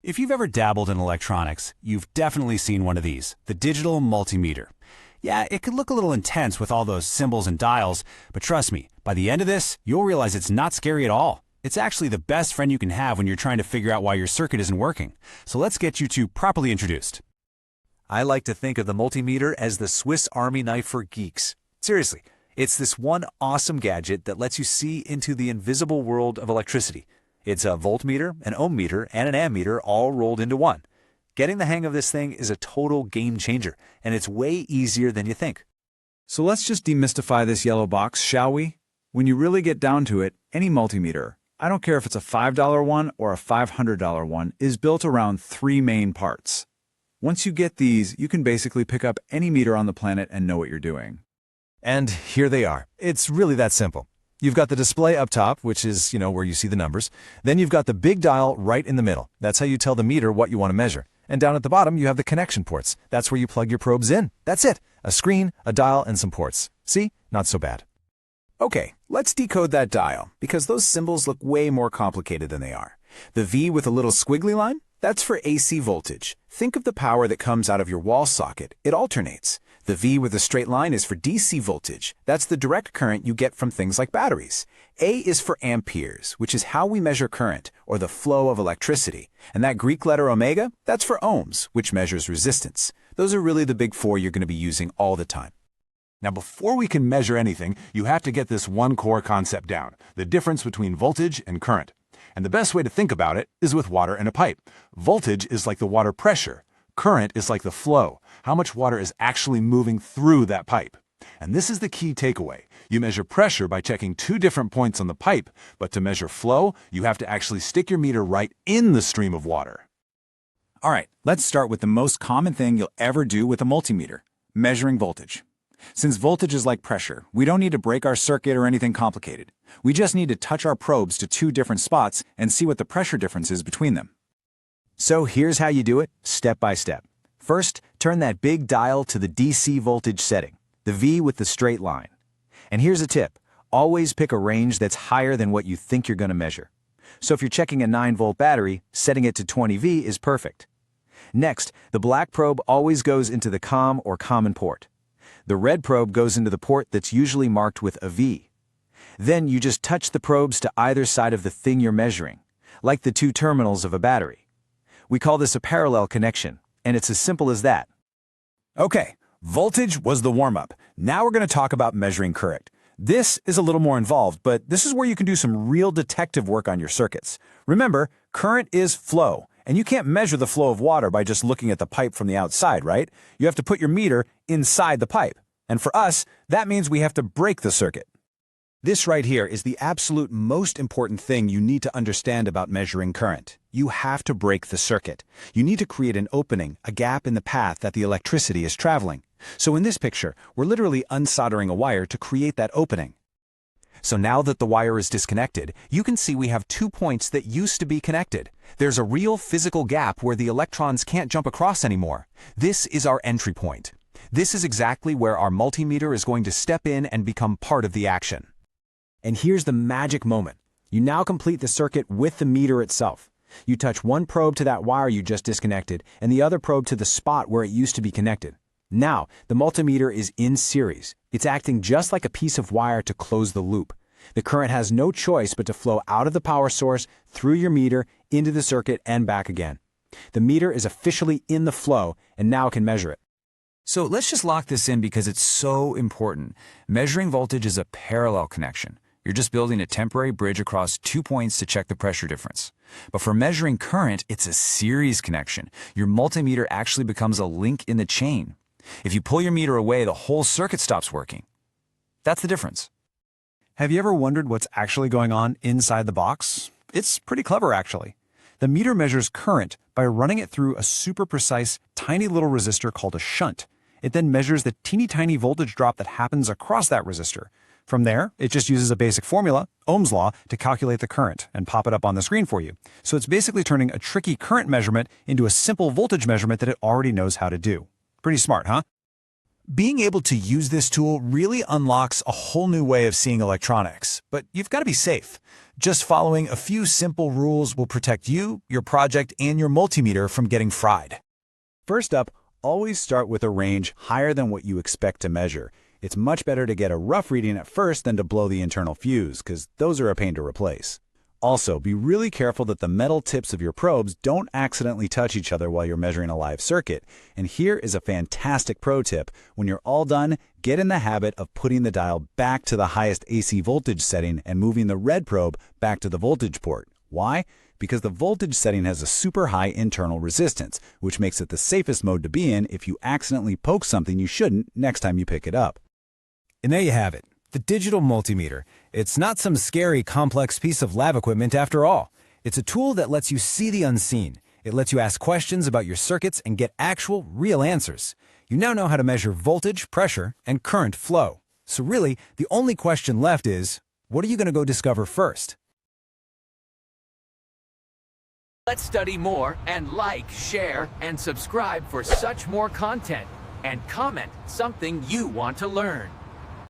If you've ever dabbled in electronics, you've definitely seen one of these, the digital multimeter. Yeah, it could look a little intense with all those symbols and dials, but trust me, by the end of this, you'll realize it's not scary at all. It's actually the best friend you can have when you're trying to figure out why your circuit isn't working. So let's get you two properly introduced. I like to think of the multimeter as the Swiss Army knife for geeks. Seriously, it's this one awesome gadget that lets you see into the invisible world of electricity. It's a voltmeter, an ohm meter, and an ammeter all rolled into one. Getting the hang of this thing is a total game changer, and it's way easier than you think. So let's just demystify this yellow box, shall we? When you really get down to it, any multimeter, I don't care if it's a $5 one or a $500 one, is built around three main parts. Once you get these, you can basically pick up any meter on the planet and know what you're doing. And here they are. It's really that simple. You've got the display up top, which is, where you see the numbers. Then you've got the big dial right in the middle. That's how you tell the meter what you want to measure. And down at the bottom, you have the connection ports. That's where you plug your probes in. That's it. A screen, a dial, and some ports. See? Not so bad. Okay, let's decode that dial, because those symbols look way more complicated than they are. The V with a little squiggly line? That's for AC voltage. Think of the power that comes out of your wall socket. It alternates. The V with a straight line is for DC voltage. That's the direct current you get from things like batteries. A is for amperes, which is how we measure current, or the flow of electricity. And that Greek letter omega, that's for ohms, which measures resistance. Those are really the big four you're going to be using all the time. Now, before we can measure anything, you have to get this one core concept down, the difference between voltage and current. And the best way to think about it is with water in a pipe. Voltage is like the water pressure. Current is like the flow, how much water is actually moving through that pipe. And this is the key takeaway. You measure pressure by checking two different points on the pipe, but to measure flow, you have to actually stick your meter right in the stream of water. All right, let's start with the most common thing you'll ever do with a multimeter, measuring voltage. Since voltage is like pressure, we don't need to break our circuit or anything complicated. We just need to touch our probes to two different spots and see what the pressure difference is between them. So here's how you do it, step by step. First, turn that big dial to the DC voltage setting, the V with the straight line. And here's a tip, always pick a range that's higher than what you think you're going to measure. So if you're checking a 9-volt battery, setting it to 20V is perfect. Next, the black probe always goes into the COM or common port. The red probe goes into the port that's usually marked with a V. Then you just touch the probes to either side of the thing you're measuring, like the two terminals of a battery. We call this a parallel connection, and it's as simple as that. Okay, voltage was the warm-up. Now we're going to talk about measuring current. This is a little more involved, but this is where you can do some real detective work on your circuits. Remember, current is flow, and you can't measure the flow of water by just looking at the pipe from the outside, right? You have to put your meter inside the pipe. And for us, that means we have to break the circuit. This right here is the absolute most important thing you need to understand about measuring current. You have to break the circuit. You need to create an opening, a gap in the path that the electricity is traveling. So in this picture, we're literally unsoldering a wire to create that opening. So now that the wire is disconnected, you can see we have 2 points that used to be connected. There's a real physical gap where the electrons can't jump across anymore. This is our entry point. This is exactly where our multimeter is going to step in and become part of the action. And here's the magic moment. You now complete the circuit with the meter itself. You touch one probe to that wire you just disconnected and the other probe to the spot where it used to be connected. Now, the multimeter is in series. It's acting just like a piece of wire to close the loop. The current has no choice but to flow out of the power source, through your meter, into the circuit, and back again. The meter is officially in the flow and now can measure it. So let's just lock this in because it's so important. Measuring voltage is a parallel connection. You're just building a temporary bridge across 2 points to check the pressure difference. But for measuring current, it's a series connection. Your multimeter actually becomes a link in the chain. If you pull your meter away, the whole circuit stops working. That's the difference. Have you ever wondered what's actually going on inside the box? It's pretty clever, actually. The meter measures current by running it through a super precise, tiny little resistor called a shunt. It then measures the teeny tiny voltage drop that happens across that resistor. From there, it just uses a basic formula, Ohm's law, to calculate the current and pop it up on the screen for you. So it's basically turning a tricky current measurement into a simple voltage measurement that it already knows how to do. Pretty smart, huh? Being able to use this tool really unlocks a whole new way of seeing electronics, but you've got to be safe. Just following a few simple rules will protect you, your project, and your multimeter from getting fried. First up, always start with a range higher than what you expect to measure. It's much better to get a rough reading at first than to blow the internal fuse, because those are a pain to replace. Also, be really careful that the metal tips of your probes don't accidentally touch each other while you're measuring a live circuit. And here is a fantastic pro tip. When you're all done, get in the habit of putting the dial back to the highest AC voltage setting and moving the red probe back to the voltage port. Why? Because the voltage setting has a super high internal resistance, which makes it the safest mode to be in if you accidentally poke something you shouldn't next time you pick it up. And there you have it, the digital multimeter. It's not some scary, complex piece of lab equipment after all. It's a tool that lets you see the unseen. It lets you ask questions about your circuits and get actual, real answers. You now know how to measure voltage, pressure, and current flow. So really, the only question left is, what are you going to go discover first? Let's study more and like, share, and subscribe for such more content. And comment something you want to learn.